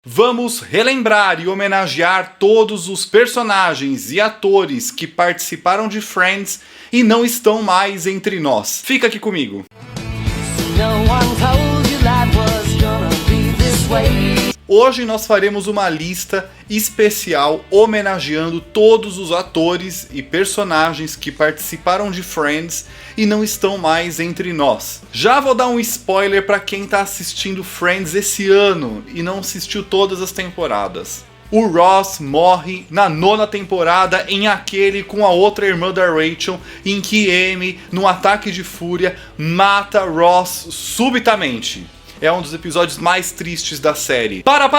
Vamos relembrar e homenagear todos os personagens e atores que participaram de Friends e não estão mais entre nós. Fica aqui comigo. Hoje nós faremos uma lista especial homenageando todos os atores e personagens que participaram de Friends e não estão mais entre nós. Já vou dar um spoiler para quem está assistindo Friends esse ano e não assistiu todas as temporadas. O Ross morre na 9ª temporada em aquele com a outra irmã da Rachel, em que Amy, num ataque de fúria, mata Ross subitamente. É um dos episódios mais tristes da série. Para!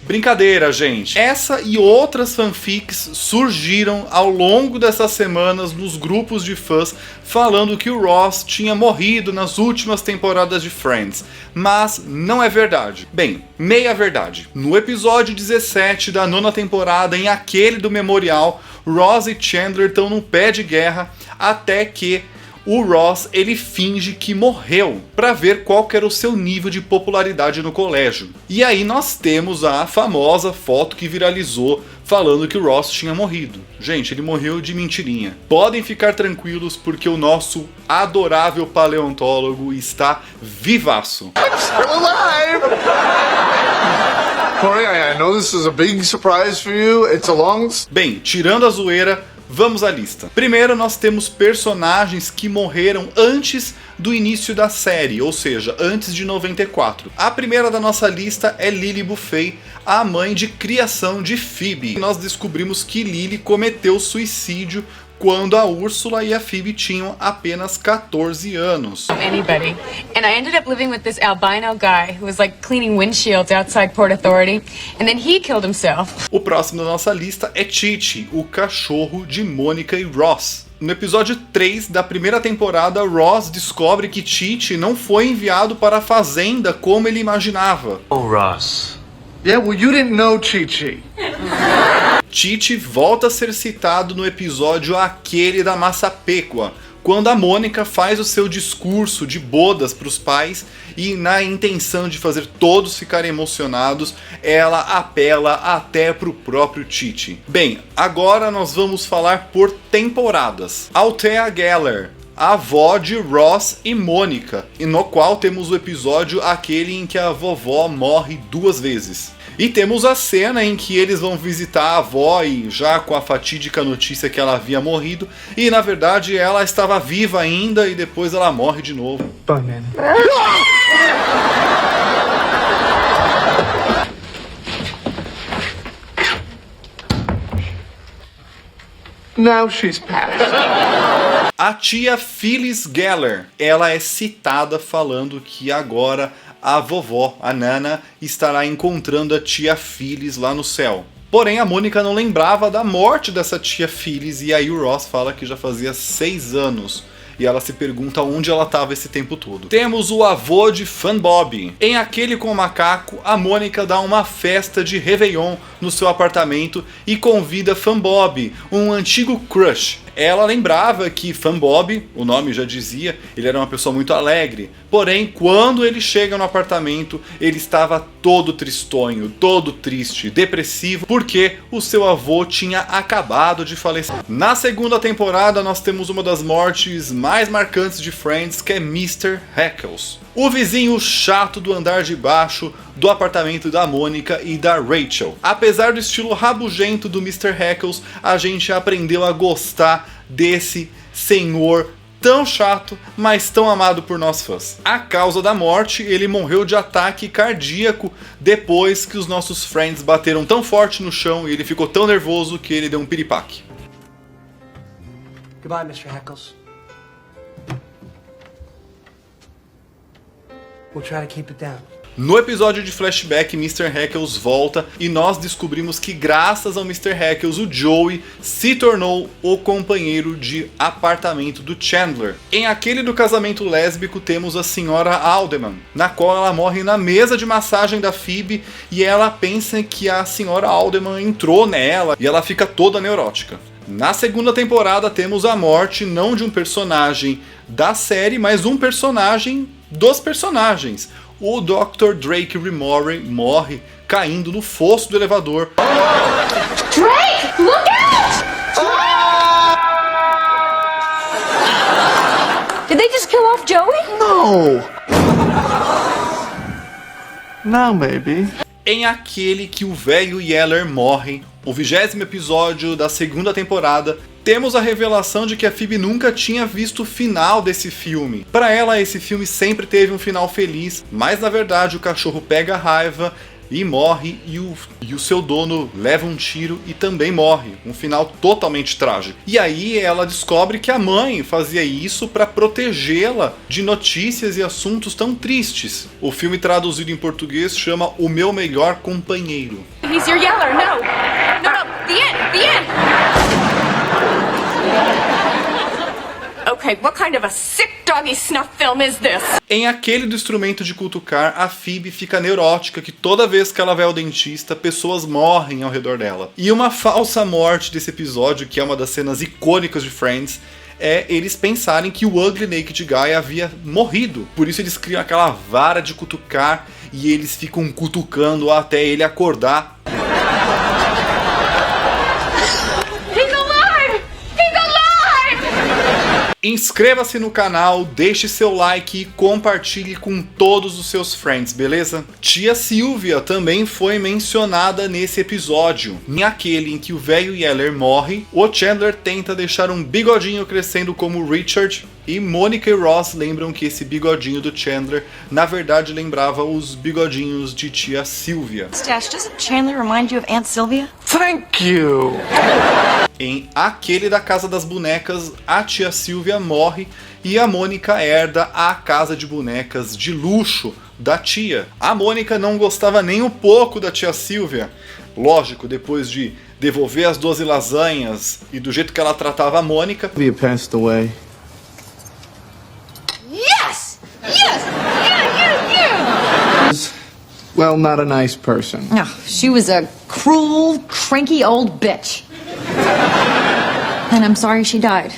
Brincadeira, gente. Essa e outras fanfics surgiram ao longo dessas semanas nos grupos de fãs falando que o Ross tinha morrido nas últimas temporadas de Friends. Mas não é verdade. Bem, meia verdade. No episódio 17 da 9ª temporada, em aquele do memorial, Ross e Chandler estão num pé de guerra até que o Ross, ele finge que morreu para ver qual que era o seu nível de popularidade no colégio. E aí nós temos a famosa foto que viralizou falando que o Ross tinha morrido. Gente, ele morreu de mentirinha. Podem ficar tranquilos porque o nosso adorável paleontólogo está vivaço. Corey, I know this is a big surprise for you. It's a long... Bem, tirando a zoeira, vamos à lista. Primeiro nós temos personagens que morreram antes do início da série, ou seja, antes de 94. A primeira da nossa lista é Lily Buffet, a mãe de criação de Phoebe. Nós descobrimos que Lily cometeu suicídio quando a Úrsula e a Phoebe tinham apenas 14 anos. Anybody. And I ended up living with this albino guy who was like cleaning windshields outside Port Authority, and then he killed himself. O próximo da nossa lista é Chi-Chi, o cachorro de Mônica e Ross. No episódio 3 da primeira temporada, Ross descobre que Chi-Chi não foi enviado para a fazenda como ele imaginava. Oh, Ross. Yeah, well, you didn't know Chi-Chi. Chi-Chi volta a ser citado no episódio aquele da Massapequa, quando a Mônica faz o seu discurso de bodas para os pais e, na intenção de fazer todos ficarem emocionados, ela apela até para o próprio Chi-Chi. Bem, agora nós vamos falar por temporadas. Althea Geller, a avó de Ross e Mônica, e no qual temos o episódio aquele em que a vovó morre 2 vezes. E temos a cena em que eles vão visitar a avó e já com a fatídica notícia que ela havia morrido, e na verdade ela estava viva ainda e depois ela morre de novo. Bye, man. Now she's passed. A tia Phyllis Geller, ela é citada falando que agora a vovó, a Nana, estará encontrando a tia Phyllis lá no céu. Porém, a Mônica não lembrava da morte dessa tia Phyllis e aí o Ross fala que já fazia 6 anos. E ela se pergunta onde ela estava esse tempo todo. Temos o avô de Fan Bob. Em Aquele com o Macaco, a Mônica dá uma festa de Réveillon no seu apartamento e convida Fan Bob, um antigo crush. Ela lembrava que Fan Bob, o nome já dizia, ele era uma pessoa muito alegre. Porém, quando ele chega no apartamento, ele estava todo tristonho, todo triste, depressivo, porque o seu avô tinha acabado de falecer. Na segunda temporada, nós temos uma das mortes mais marcantes de Friends, que é Mr. Heckles, o vizinho chato do andar de baixo do apartamento da Mônica e da Rachel. Apesar do estilo rabugento do Mr. Heckles, a gente aprendeu a gostar desse senhor tão chato, mas tão amado por nós fãs. A causa da morte, ele morreu de ataque cardíaco depois que os nossos Friends bateram tão forte no chão e ele ficou tão nervoso que ele deu um piripaque. Goodbye, Mr. Heckles. We'll try to keep it down. No episódio de flashback, Mr. Heckles volta e nós descobrimos que graças ao Mr. Heckles, o Joey se tornou o companheiro de apartamento do Chandler. Em Aquele do Casamento Lésbico temos a senhora Alderman, na qual ela morre na mesa de massagem da Phoebe e ela pensa que a senhora Alderman entrou nela e ela fica toda neurótica. Na segunda temporada temos a morte não de um personagem da série, mas um personagem dos personagens. o Dr. Drake Remore morre caindo no fosso do elevador. Drake, look out! Did they just kill off Joey? No! Now, maybe. Em aquele que o velho Yeller morre, o 20º episódio da segunda temporada, temos a revelação de que a Phoebe nunca tinha visto o final desse filme. Para ela, esse filme sempre teve um final feliz, mas na verdade o cachorro pega raiva e morre, e o seu dono leva um tiro e também morre. Um final totalmente trágico. E aí ela descobre que a mãe fazia isso para protegê-la de notícias e assuntos tão tristes. O filme traduzido em português chama O Meu Melhor Companheiro. He's your Yeller, no! No, the end! Okay, what kind of a sick doggy snuff film is this? Em aquele do instrumento de cutucar, a Phoebe fica neurótica que toda vez que ela vai ao dentista, pessoas morrem ao redor dela. E uma falsa morte desse episódio, que é uma das cenas icônicas de Friends, é eles pensarem que o Ugly Naked Guy havia morrido. Por isso eles criam aquela vara de cutucar e eles ficam cutucando até ele acordar. Inscreva-se no canal, deixe seu like e compartilhe com todos os seus friends, beleza? Tia Sylvia também foi mencionada nesse episódio. Em aquele em que o velho Yeller morre, o Chandler tenta deixar um bigodinho crescendo como Richard, e Monica e Ross lembram que esse bigodinho do Chandler, na verdade, lembrava os bigodinhos de tia Sylvia. Stash, doesn't Chandler remind you of Aunt Sylvia? Thank you! Em aquele da Casa das Bonecas, a tia Sylvia morre e a Mônica herda a casa de bonecas de luxo da tia. A Mônica não gostava nem um pouco da tia Sylvia. Lógico, depois de devolver as 12 lasanhas e do jeito que ela tratava a Mônica, Sylvia passed away. Yes! Yes! You! Well, not a nice person. No, she was a cruel, cranky old bitch. And I'm sorry she died.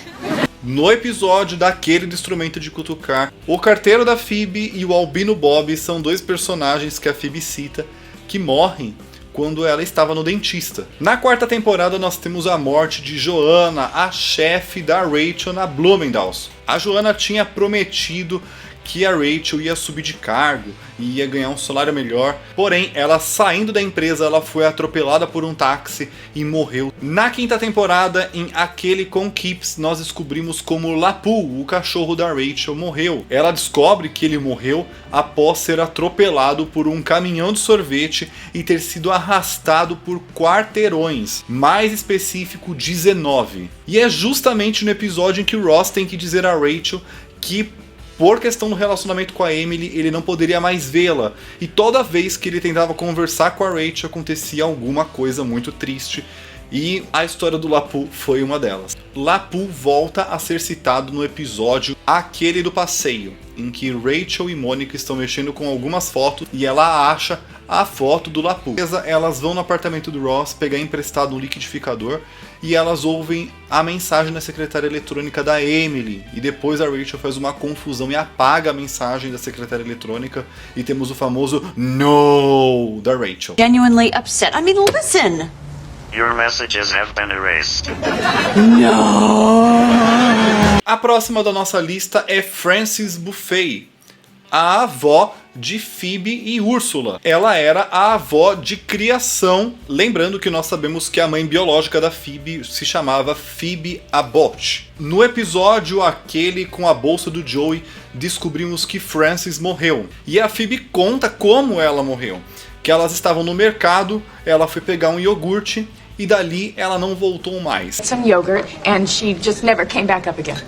no episódio daquele do instrumento de cutucar, o carteiro da Phoebe e o albino Bob são dois personagens que a Phoebe cita que morrem quando ela estava no dentista. Na quarta temporada nós temos a morte de Joanna, a chefe da Rachel na Bloomingdale's. A Joanna tinha prometido que a Rachel ia subir de cargo e ia ganhar um salário melhor, porém ela saindo da empresa ela foi atropelada por um táxi e morreu. Na quinta temporada, em Aquele com Kips, nós descobrimos como Lapu, o cachorro da Rachel, morreu. Ela descobre que ele morreu após ser atropelado por um caminhão de sorvete e ter sido arrastado por quarteirões, mais específico 19. E é justamente no episódio em que o Ross tem que dizer a Rachel que por questão do relacionamento com a Emily, ele não poderia mais vê-la. E toda vez que ele tentava conversar com a Rachel, acontecia alguma coisa muito triste. E a história do Lapu foi uma delas. Lapu volta a ser citado no episódio Aquele do Passeio, em que Rachel e Mônica estão mexendo com algumas fotos e ela acha a foto do Lapu. Elas vão no apartamento do Ross pegar emprestado um liquidificador e elas ouvem a mensagem da secretária eletrônica da Emily. E depois a Rachel faz uma confusão e apaga a mensagem da secretária eletrônica e temos o famoso No da Rachel. Genuinely upset. I mean, listen. Your messages have been erased. A próxima da nossa lista é Frances Buffet, a avó de Phoebe e Úrsula. Ela era a avó de criação, lembrando que nós sabemos que a mãe biológica da Phoebe se chamava Phoebe Abbott. No episódio Aquele com a bolsa do Joey, descobrimos que Frances morreu. E a Phoebe conta como ela morreu. Que elas estavam no mercado, ela foi pegar um iogurte e dali ela não voltou mais. Some yogurt, and she just never came back up again.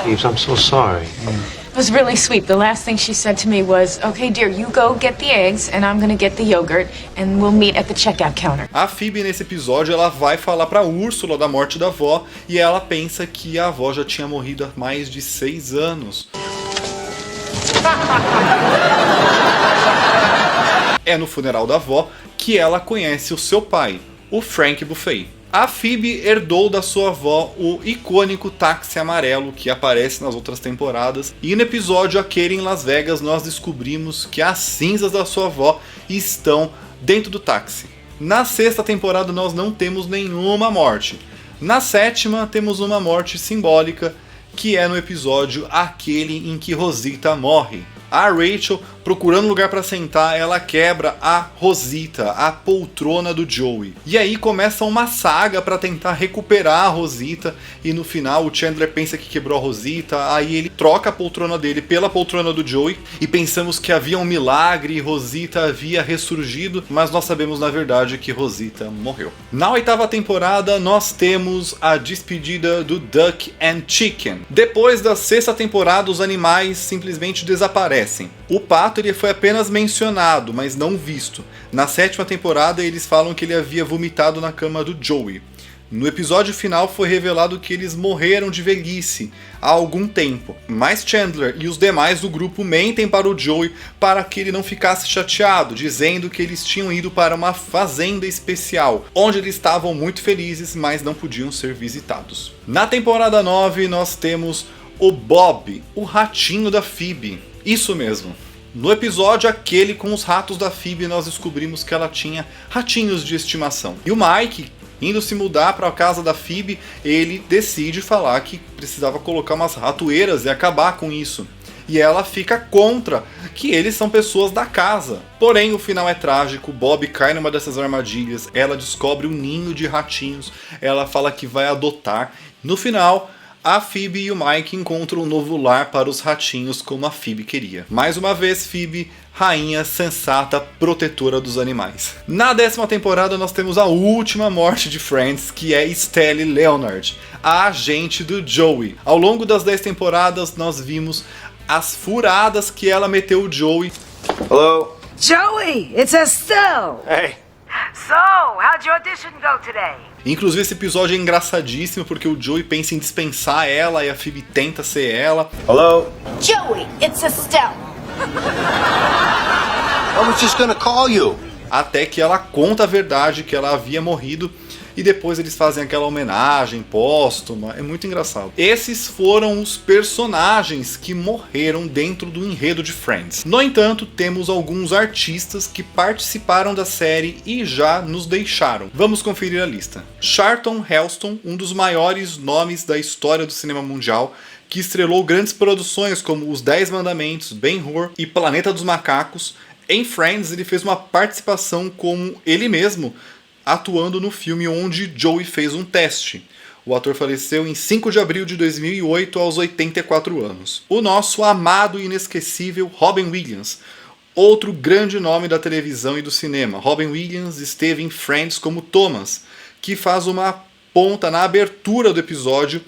Eves, I'm so sorry. It was really sweet. The last thing she said to me was, "Okay, dear, you go get the eggs, and I'm gonna get the yogurt, and we'll meet at the checkout counter." A Phoebe nesse episódio ela vai falar pra Úrsula da morte da avó e ela pensa que a avó já tinha morrido há mais de 6 anos. É no funeral da avó que ela conhece o seu pai, o Frank Buffet. A Phoebe herdou da sua avó o icônico táxi amarelo que aparece nas outras temporadas, e no episódio aquele em Las Vegas nós descobrimos que as cinzas da sua avó estão dentro do táxi. Na sexta temporada nós não temos nenhuma morte. Na sétima temos uma morte simbólica, que é no episódio aquele em que Rosita morre. A Rachel, procurando lugar para sentar, ela quebra a Rosita, a poltrona do Joey. E aí começa uma saga para tentar recuperar a Rosita, e no final o Chandler pensa que quebrou a Rosita, aí ele troca a poltrona dele pela poltrona do Joey, e pensamos que havia um milagre e Rosita havia ressurgido, mas nós sabemos na verdade que Rosita morreu. Na oitava temporada nós temos a despedida do Duck and Chicken. Depois da sexta temporada os animais simplesmente desaparecem. O pato ele foi apenas mencionado, mas não visto. Na sétima temporada eles falam que ele havia vomitado na cama do Joey. No episódio final foi revelado que eles morreram de velhice há algum tempo, mas Chandler e os demais do grupo mentem para o Joey para que ele não ficasse chateado, dizendo que eles tinham ido para uma fazenda especial, onde eles estavam muito felizes, mas não podiam ser visitados. Na temporada 9 nós temos o Bob, o ratinho da Phoebe. Isso mesmo. No episódio aquele com os ratos da Phoebe nós descobrimos que ela tinha ratinhos de estimação. E o Mike, indo se mudar para a casa da Phoebe, ele decide falar que precisava colocar umas ratoeiras e acabar com isso. E ela fica contra, que eles são pessoas da casa. Porém, o final é trágico, Bob cai numa dessas armadilhas, ela descobre um ninho de ratinhos, ela fala que vai adotar. No final, a Phoebe e o Mike encontram um novo lar para os ratinhos como a Phoebe queria. Mais uma vez, Phoebe, rainha sensata, protetora dos animais. Na 10ª temporada nós temos a última morte de Friends, que é Stelly Leonard, a agente do Joey. Ao longo das 10 temporadas nós vimos as furadas que ela meteu o Joey. Hello? Joey, it's Estelle. Hey. So, how'd your audition go today? Inclusive esse episódio é engraçadíssimo porque o Joey pensa em dispensar ela e a Phoebe tenta ser ela. Hello? Joey, it's Estelle. I was just gonna call you. Até que ela conta a verdade, que ela havia morrido, e depois eles fazem aquela homenagem póstuma. É muito engraçado. Esses foram os personagens que morreram dentro do enredo de Friends. No entanto, temos alguns artistas que participaram da série e já nos deixaram. Vamos conferir a lista. Charlton Heston, um dos maiores nomes da história do cinema mundial, que estrelou grandes produções como Os 10 Mandamentos, Ben-Hur e Planeta dos Macacos. Em Friends, ele fez uma participação como ele mesmo, atuando no filme onde Joey fez um teste. O ator faleceu em 5 de abril de 2008, aos 84 anos. O nosso amado e inesquecível Robin Williams, outro grande nome da televisão e do cinema. Robin Williams esteve em Friends como Thomas, que faz uma ponta na abertura do episódio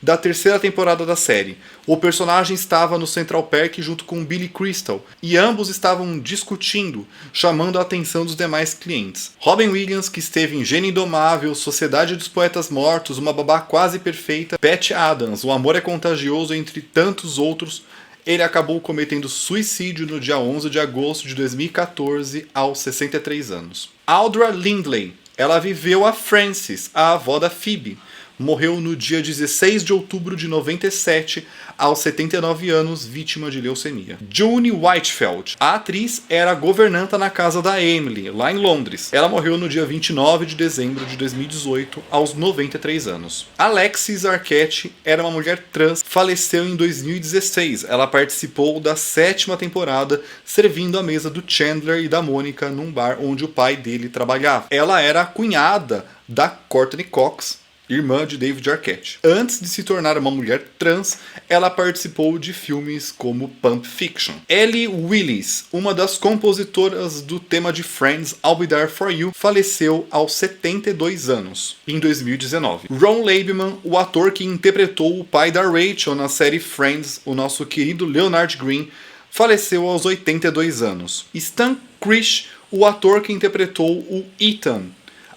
da 3ª temporada da série. O personagem estava no Central Park junto com Billy Crystal, e ambos estavam discutindo, chamando a atenção dos demais clientes. Robin Williams, que esteve em Gênio Indomável, Sociedade dos Poetas Mortos, Uma Babá Quase Perfeita, Patch Adams, O Amor é Contagioso, entre tantos outros, ele acabou cometendo suicídio no dia 11 de agosto de 2014, aos 63 anos. Audra Lindley, ela viveu a Frances, a avó da Phoebe. Morreu no dia 16 de outubro de 97, aos 79 anos, vítima de leucemia. June Whitefeld. A atriz era governanta na casa da Emily, lá em Londres. Ela morreu no dia 29 de dezembro de 2018, aos 93 anos. Alexis Arquette era uma mulher trans, faleceu em 2016. Ela participou da 7ª temporada, servindo à mesa do Chandler e da Mônica num bar onde o pai dele trabalhava. Ela era a cunhada da Courtney Cox, irmã de David Arquette. Antes de se tornar uma mulher trans, ela participou de filmes como Pulp Fiction. Ellie Willis, uma das compositoras do tema de Friends, I'll Be There For You, faleceu aos 72 anos, em 2019. Ron Leibman, o ator que interpretou o pai da Rachel na série Friends, o nosso querido Leonard Green, faleceu aos 82 anos. Stan Krish, o ator que interpretou o Ethan,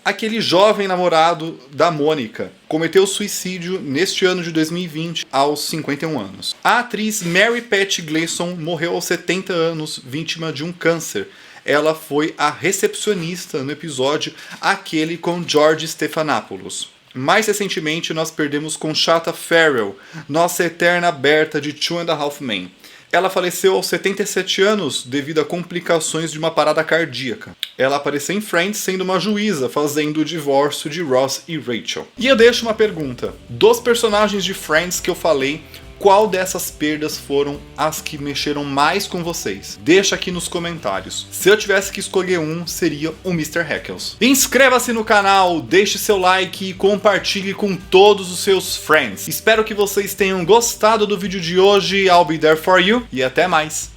aquele jovem namorado da Mônica, cometeu suicídio neste ano de 2020, aos 51 anos. A atriz Mary Pat Gleason morreu aos 70 anos, vítima de um câncer. ela foi a recepcionista no episódio aquele com George Stephanopoulos. Mais recentemente, nós perdemos Conchata Ferrell, nossa eterna Berta de Two and a Half Men. Ela faleceu aos 77 anos devido a complicações de uma parada cardíaca. Ela apareceu em Friends sendo uma juíza, fazendo o divórcio de Ross e Rachel. E eu deixo uma pergunta. Dos personagens de Friends que eu falei, qual dessas perdas foram as que mexeram mais com vocês? Deixa aqui nos comentários. Se eu tivesse que escolher um, seria o Mr. Heckles. Inscreva-se no canal, deixe seu like e compartilhe com todos os seus friends. Espero que vocês tenham gostado do vídeo de hoje. I'll be there for you e até mais.